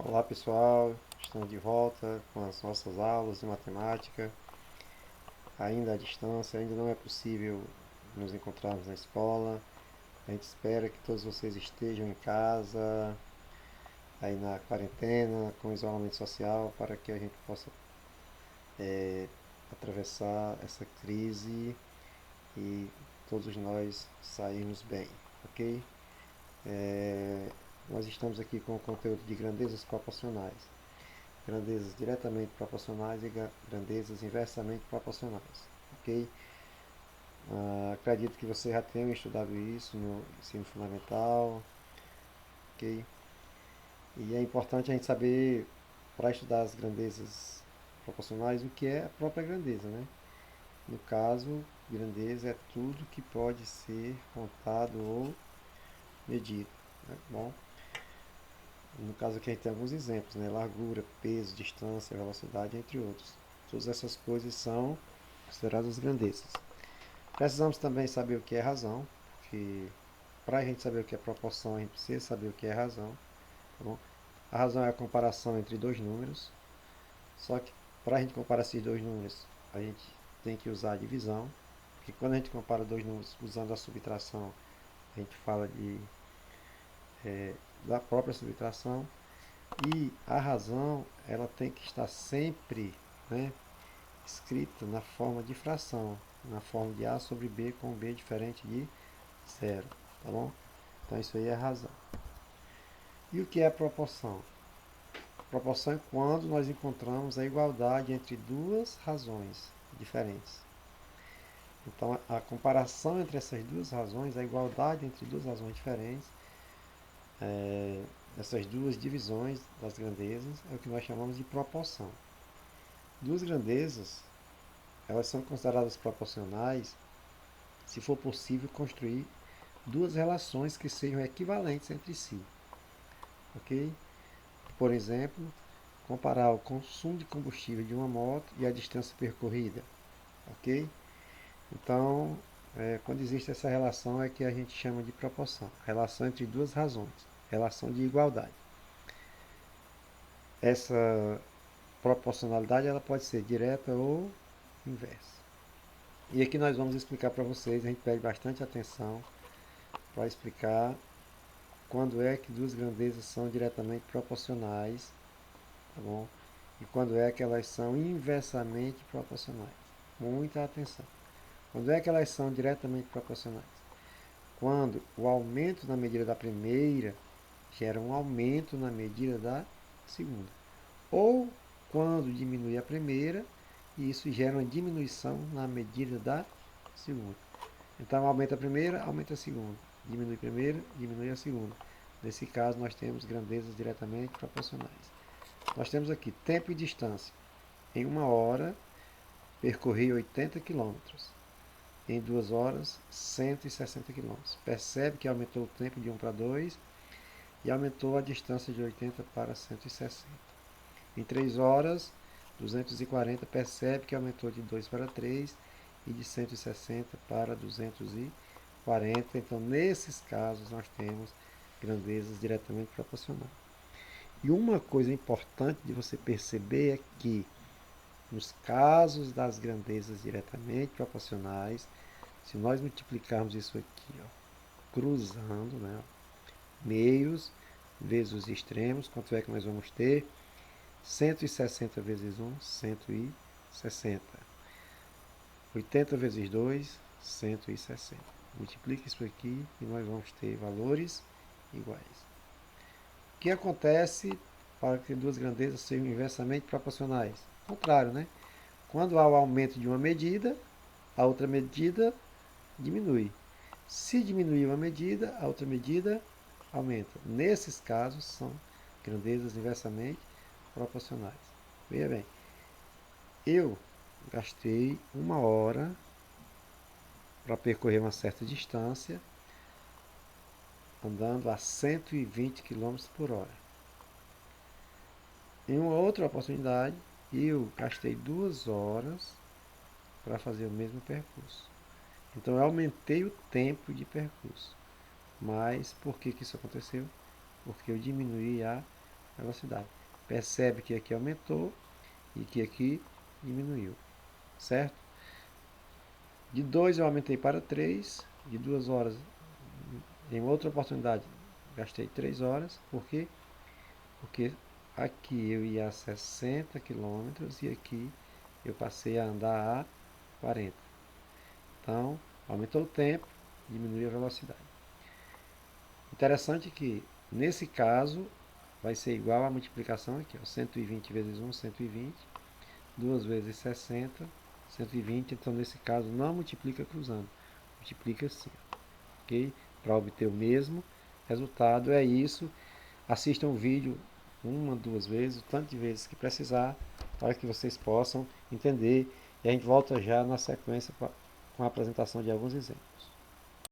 Olá pessoal, estamos de volta com as nossas aulas de matemática. Ainda à distância, ainda não é possível nos encontrarmos na escola. A gente espera que todos vocês estejam em casa, aí na quarentena, com isolamento social, para que a gente possa atravessar essa crise e todos nós sairmos bem, ok? Nós estamos aqui com o conteúdo de grandezas proporcionais. Grandezas diretamente proporcionais e grandezas inversamente proporcionais, ok? Acredito que você já tenha estudado isso no ensino fundamental, ok? E é importante a gente saber, para estudar as grandezas proporcionais, o que é a própria grandeza, né? No caso, grandeza é tudo que pode ser contado ou medido, né? Bom, no caso aqui a gente tem alguns exemplos, né? Largura, peso, distância, velocidade, entre outros. Todas essas coisas são consideradas grandezas. Precisamos também saber o que é razão, que para a gente saber o que é proporção, a gente precisa saber o que é razão. Tá bom? A razão é a comparação entre dois números, só que para a gente comparar esses dois números, a gente tem que usar a divisão, porque quando a gente compara dois números usando a subtração, a gente fala da própria subtração. E a razão, ela tem que estar sempre, né, escrita na forma de fração, na forma de A sobre B com B diferente de zero, tá bom? Então isso aí é a razão. E o que é a proporção? Proporção é quando nós encontramos a igualdade entre duas razões diferentes. Então a comparação entre essas duas razões, a igualdade entre duas razões diferentes, essas duas divisões das grandezas, é o que nós chamamos de proporção. Duas grandezas, elas são consideradas proporcionais se for possível construir duas relações que sejam equivalentes entre si, ok? Por exemplo, comparar o consumo de combustível de uma moto e a distância percorrida, ok? Então, quando existe essa relação é que a gente chama de proporção, relação entre duas razões, relação de igualdade. Essa proporcionalidade ela pode ser direta ou inversa. E aqui nós vamos explicar para vocês, a gente pede bastante atenção para explicar quando é que duas grandezas são diretamente proporcionais, tá bom? E quando é que elas são inversamente proporcionais. Muita atenção. Quando é que elas são diretamente proporcionais? Quando o aumento na medida da primeira gera um aumento na medida da segunda. Ou quando diminui a primeira e isso gera uma diminuição na medida da segunda. Então aumenta a primeira, aumenta a segunda. Diminui a primeira, diminui a segunda. Nesse caso nós temos grandezas diretamente proporcionais. Nós temos aqui tempo e distância. Em uma hora, percorri 80 quilômetros. Em 2 horas, 160 quilômetros. Percebe que aumentou o tempo de 1 para 2 e aumentou a distância de 80 para 160. Em 3 horas, 240, percebe que aumentou de 2 para 3 e de 160 para 240. Então, nesses casos, nós temos grandezas diretamente proporcionais. E uma coisa importante de você perceber é que, nos casos das grandezas diretamente proporcionais, se nós multiplicarmos isso aqui, ó, cruzando, né, meios vezes os extremos, quanto é que nós vamos ter? 160 vezes 1, 160. 80 vezes 2, 160. Multiplique isso aqui e nós vamos ter valores iguais. O que acontece para que duas grandezas sejam inversamente proporcionais? Ao contrário, né? Quando há o aumento de uma medida, a outra medida diminui. Se diminuir uma medida, a outra medida aumenta. Nesses casos, são grandezas inversamente proporcionais. Veja bem, eu gastei uma hora para percorrer uma certa distância, andando a 120 km por hora. Em uma outra oportunidade, eu gastei 2 horas para fazer o mesmo percurso. Então eu aumentei o tempo de percurso. Mas por que isso aconteceu? Porque eu diminuí a velocidade. Percebe que aqui aumentou e que aqui diminuiu, certo? De 2 eu aumentei para 3, de 2 horas, em outra oportunidade, gastei 3 horas, por quê? Porque aqui eu ia a 60 quilômetros e aqui eu passei a andar a 40. Então, aumentou o tempo, diminuiu a velocidade. Interessante que, nesse caso, vai ser igual a multiplicação aqui, ó, 120 vezes 1, 120, 2 vezes 60, 120, então nesse caso não multiplica cruzando, multiplica assim, ok? Para obter o mesmo resultado, é isso. Assistam o vídeo uma, duas vezes, o tanto de vezes que precisar, para que vocês possam entender. E a gente volta já na sequência com a apresentação de alguns exemplos.